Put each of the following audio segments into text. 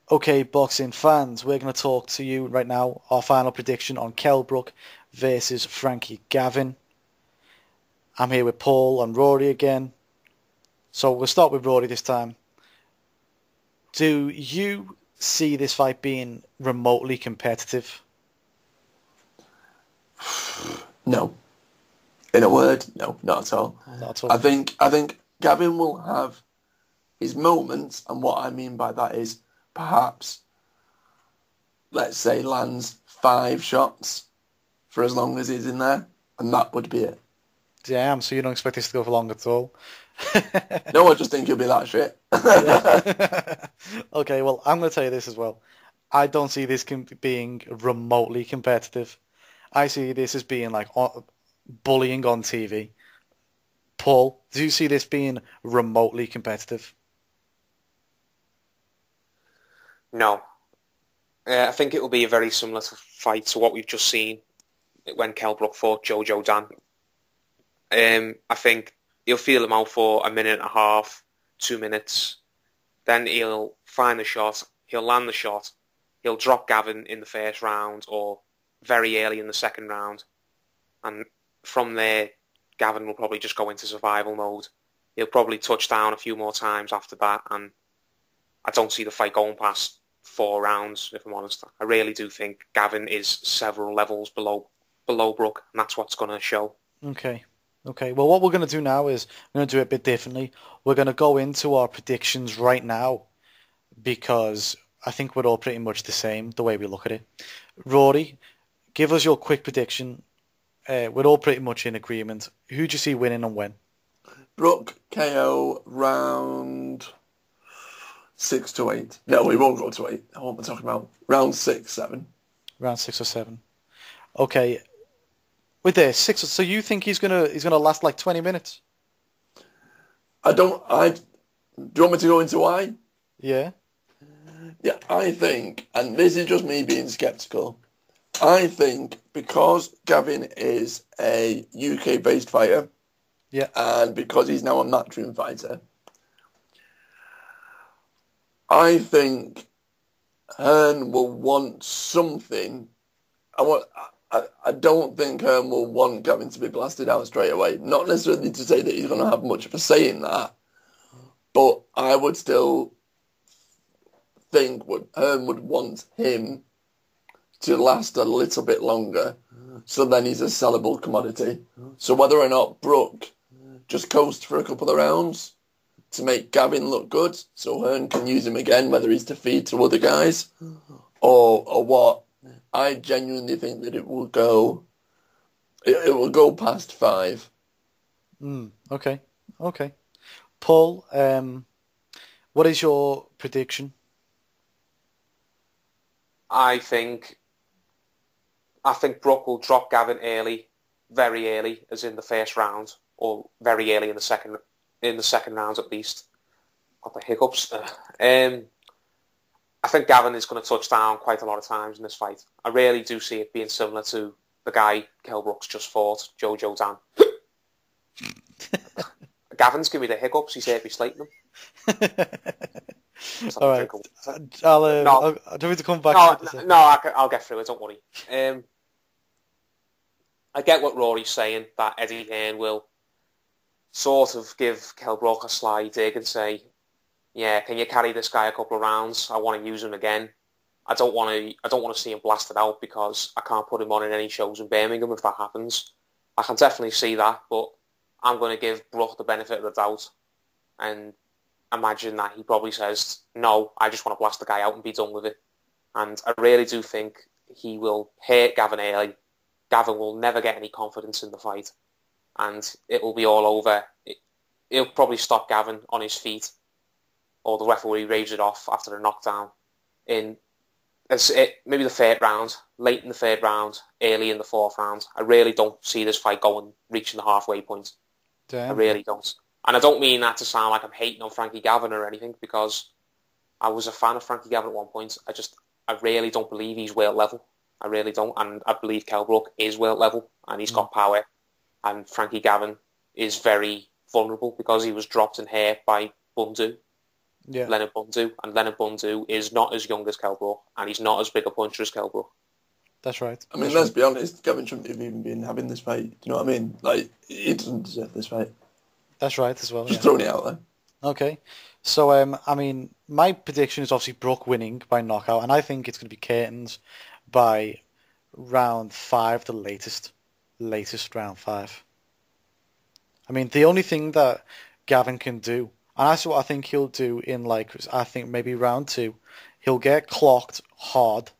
Okay, boxing fans, we're going to talk to you right now. Our final prediction on Kell Brook versus Frankie Gavin. I'm here with Paul and Rory again. So we'll start with Rory this time. Do you see this fight being remotely competitive? No. In a word, no, not at all. Not at I all. think Gavin will have his moments, and what I mean by that is perhaps, let's say, lands 5 shots for as long as he's in there, and that would be it. Damn, so you don't expect this to go for long at all? No, I just think he'll be that shit. Okay, well, I'm going to tell you this as well. I don't see this being remotely competitive. I see this as being like bullying on TV. Paul, do you see this being remotely competitive? No. I think it will be a very similar fight to what we've just seen when Kell Brook fought Jojo Dan. I think he'll feel him out for a minute and a half, 2 minutes. Then he'll find the shot. He'll land the shot. He'll drop Gavin in the first round or very early in the second round. And from there, Gavin will probably just go into survival mode. He'll probably touch down a few more times after that. And I don't see the fight going past 4 rounds, if I'm honest. I really do think Gavin is several levels below Brook, and that's what's going to show. Okay. Okay. Well, what we're going to do now is we're going to do it a bit differently. We're going to go into our predictions right now because I think we're all pretty much the same the way we look at it. Rory, give us your quick prediction. We're all pretty much in agreement. Who do you see winning and when? Brook KO round 6 to 8. No, we won't go to 8. What am I talking about? Round 6, 7. Round 6 or 7. Okay. With this 6, so you think he's gonna last like 20 minutes? Do you want me to go into why? Yeah. Yeah, I think, and this is just me being sceptical, I think because Gavin is a UK-based fighter, Yeah. and because he's now a matchroom fighter, I think Hearn will want something. I don't think Hearn will want Gavin to be blasted out straight away. Not necessarily to say that he's going to have much of a say in that, but I would still think Hearn would want him to last a little bit longer, so then he's a sellable commodity. So whether or not Brook just coasts for a couple of rounds to make Gavin look good, so Hearn can use him again, whether he's to feed to other guys, or what, I genuinely think that it will go past 5. Okay. Okay. Paul, what is your prediction? I think Brook will drop Gavin early, very early, as in the first round, or very early in the second round at least. Got the hiccups. I think Gavin is going to touch down quite a lot of times in this fight. I really do see it being similar to the guy Kell Brook's just fought, Jojo Dan. Gavin's giving me the hiccups. He's heard me slating them. All right. I'll do to come back. I'll get through it. Don't worry. I get what Rory's saying, that Eddie Hearn will sort of give Kell Brook a sly dig and say, yeah, can you carry this guy a couple of rounds? I want to use him again. I don't want to see him blasted out because I can't put him on in any shows in Birmingham if that happens. I can definitely see that, but I'm going to give Brook the benefit of the doubt and imagine that he probably says, no, I just want to blast the guy out and be done with it. And I really do think he will hurt Gavin early. Gavin will never get any confidence in the fight, and it will be all over. He'll probably stop Gavin on his feet, or the referee raves it off after a knockdown in maybe the third round, late in the third round, early in the fourth round. I really don't see this fight reaching the halfway point. Damn. I really don't. And I don't mean that to sound like I'm hating on Frankie Gavin or anything, because I was a fan of Frankie Gavin at one point. I really don't believe he's world level. I really don't. And I believe Kell Brook is world level, and he's got power. And Frankie Gavin is very vulnerable because he was dropped and hurt by Bundu. Yeah. Leonard Bundu, and Leonard Bundu is not as young as Kell Brook, and he's not as big a puncher as Kell Brook. That's right. I mean, let's be honest, Gavin shouldn't have even been having this fight. Do you know what I mean? Like, he doesn't deserve this fight. That's right as well. Just throwing it out there. Okay. So, I mean, my prediction is obviously Brook winning by knockout, and I think it's going to be curtains by round 5, the latest round 5. I mean, the only thing that Gavin can do, and that's what I think he'll do in, like, I think maybe round 2, he'll get clocked hard,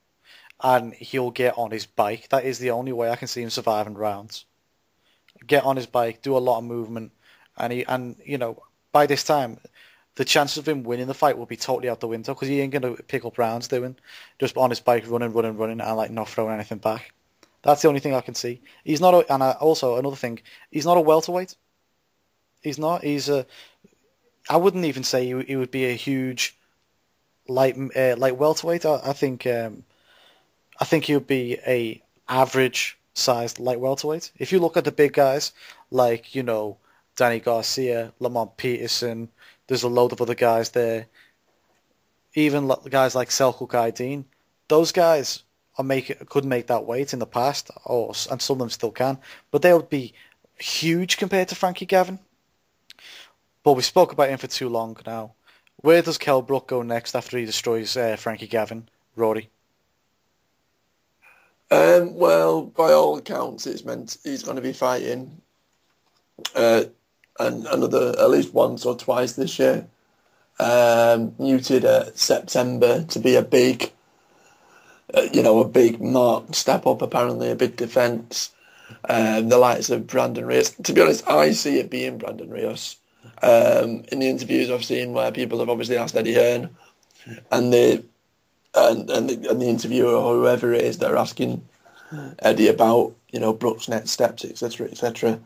and he'll get on his bike. That is the only way I can see him surviving rounds. Get on his bike, do a lot of movement, and you know, by this time, the chances of him winning the fight will be totally out the window because he ain't going to pick up rounds doing just on his bike, running, and like not throwing anything back. That's the only thing I can see. He's not, also another thing, he's not a welterweight. He's not. I wouldn't even say he would be a huge light welterweight. I think he would be a average sized light welterweight. If you look at the big guys like Danny Garcia, Lamont Peterson, there's a load of other guys there. Even guys like Selçuk Aydin, those guys could make that weight in the past, and some of them still can, but they would be huge compared to Frankie Gavin. But we spoke about him for too long now. Where does Kell Brook go next after he destroys Frankie Gavin, Rory? Well, by all accounts, it's meant he's going to be fighting and another at least once or twice this year. Muted at September to be a big, a big marked step up. Apparently, a big defence. The likes of Brandon Rios. To be honest, I see it being Brandon Rios. In the interviews I've seen where people have obviously asked Eddie Hearn, and the interviewer or whoever it is, they're asking Eddie about Brook's next steps, etc., etc.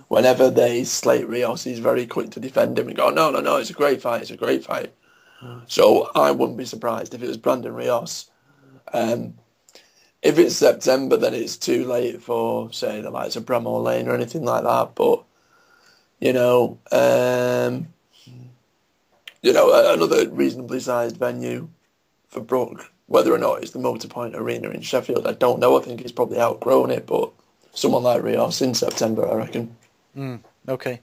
Whenever they slate Rios, he's very quick to defend him and go, no, it's a great fight, it's a great fight. So I wouldn't be surprised if it was Brandon Rios. If it's September, then it's too late for, say, the likes of Bramall Lane or anything like that. But another reasonably sized venue for Brook. Whether or not it's the Motorpoint Arena in Sheffield, I don't know. I think he's probably outgrown it, but someone like Rios in September, I reckon. Okay.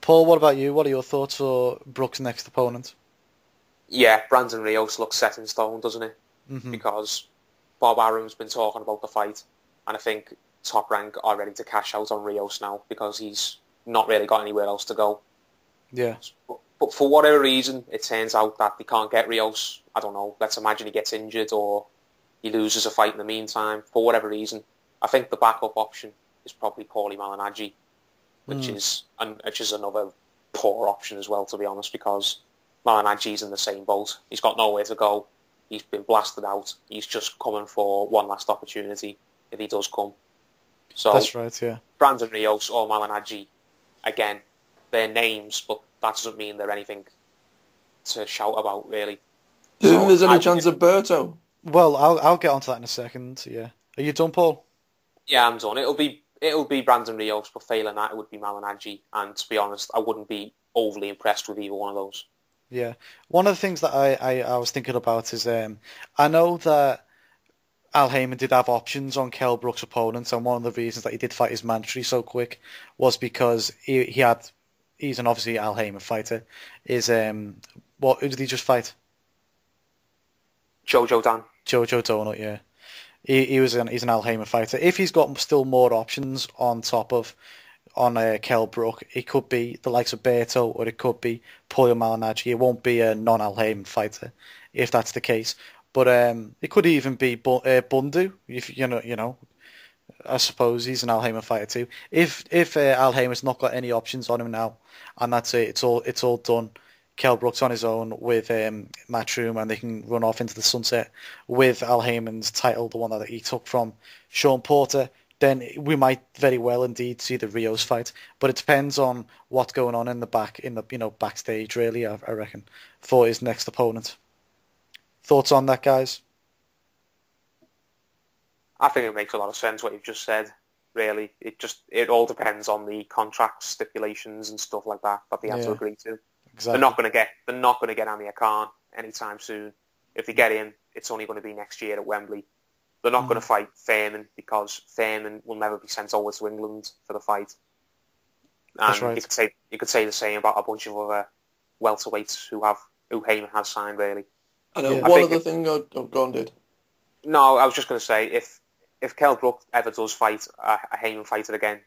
Paul, what about you? What are your thoughts for Brook's next opponent? Yeah, Brandon Rios looks set in stone, doesn't he? Mm-hmm. Because Bob Arum's been talking about the fight, and I think Top Rank are ready to cash out on Rios now because he's not really got anywhere else to go. Yeah. But for whatever reason, it turns out that they can't get Rios. I don't know. Let's imagine he gets injured or he loses a fight in the meantime. For whatever reason, I think the backup option is probably Paulie Malignaggi, which is another poor option as well, to be honest, because Malignaggi's in the same boat. He's got nowhere to go. He's been blasted out. He's just coming for one last opportunity if he does come. So that's right, yeah. Brandon Rios or Malignaggi, again, they're names, but that doesn't mean they're anything to shout about, really. Do you think there's any chance of Berto? Well, I'll get onto that in a second. Yeah, are you done, Paul? Yeah, I'm done. It'll be Brandon Rios, but failing that, it would be Malignaggi. And to be honest, I wouldn't be overly impressed with either one of those. Yeah, one of the things that I was thinking about is I know that Al Haymon did have options on Kell Brook's opponents, and one of the reasons that he did fight his mandatory so quick was because he's an obviously Al Haymon fighter. Who did he just fight? Jojo Donut, yeah. He's an Al Haymon fighter. If he's got still more options on Kell Brook, it could be the likes of Berto or it could be Paulie Malignaggi. It won't be a non-Al Haymon fighter if that's the case. But it could even be Bundu. If I suppose he's an Al Haymon fighter too. If Al Haymon's not got any options on him now, and that's it, it's all done. Kell Brook's on his own with Matchroom, and they can run off into the sunset with Al Haymon's title, the one that he took from Sean Porter. Then we might very well indeed see the Rios fight, but it depends on what's going on in the backstage, really. I reckon for his next opponent. Thoughts on that, guys? I think it makes a lot of sense what you've just said. Really, it all depends on the contract stipulations and stuff like that they have to agree to. exactly. They're not going to get Amir Khan anytime soon. If they get him, it's only going to be next year at Wembley. They're not going to fight Thurman because Thurman will never be sent over to England for the fight. And That's right. you could say the same about a bunch of other welterweights who Heyman has signed, really. I know. One other thing go on, dude. No, I was just going to say, if Kell Brook ever does fight a Heyman fighter again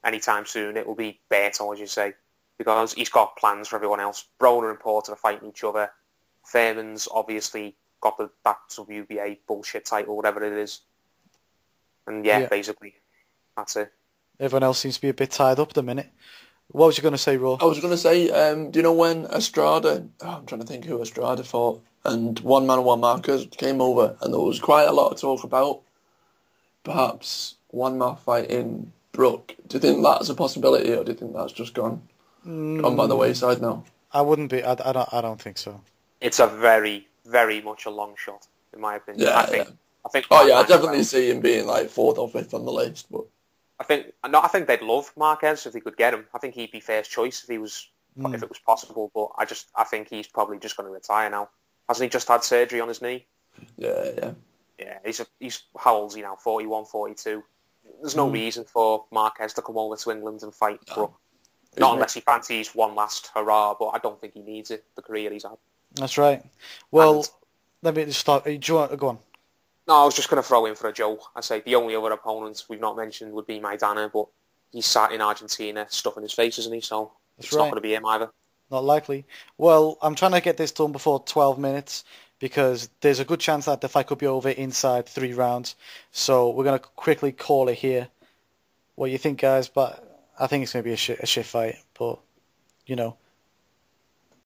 anytime soon, it will be Berto, as you say, because he's got plans for everyone else. Broner and Porter are fighting each other. Thurman's obviously got that WBA bullshit title, whatever it is. And basically, that's it. Everyone else seems to be a bit tied up at the minute. What was you going to say, Raw? I was going to say, do you know when Estrada, I'm trying to think who Estrada fought, and One Man, One Markers came over, and there was quite a lot of talk about perhaps One Man fighting Brook. Do you think that's a possibility, or do you think that's just gone by the wayside now? I wouldn't be. I don't think so. It's a very, very much a long shot, in my opinion. Yeah, I think. I definitely see him being like 4th or 5th on the list, but I think they'd love Marquez if they could get him. I think he'd be first choice if it was possible. But I think he's probably just going to retire now. Hasn't he just had surgery on his knee? Yeah. Yeah, he's how old is he now? 41, 42. There's no reason for Marquez to come over to England and fight Brook. Not unless he fancies one last hurrah, but I don't think he needs it, the career he's had. That's right. Well, let me just start. Do you want to go on? No, I was just going to throw in for a joke. I say the only other opponent we've not mentioned would be Maidana, but he's sat in Argentina stuffing his face, isn't he? So it's not going to be him either. Not likely. Well, I'm trying to get this done before 12 minutes because there's a good chance that the fight could be over inside 3 rounds. So we're going to quickly call it here. What do you think, guys? But I think it's going to be a shit fight. But,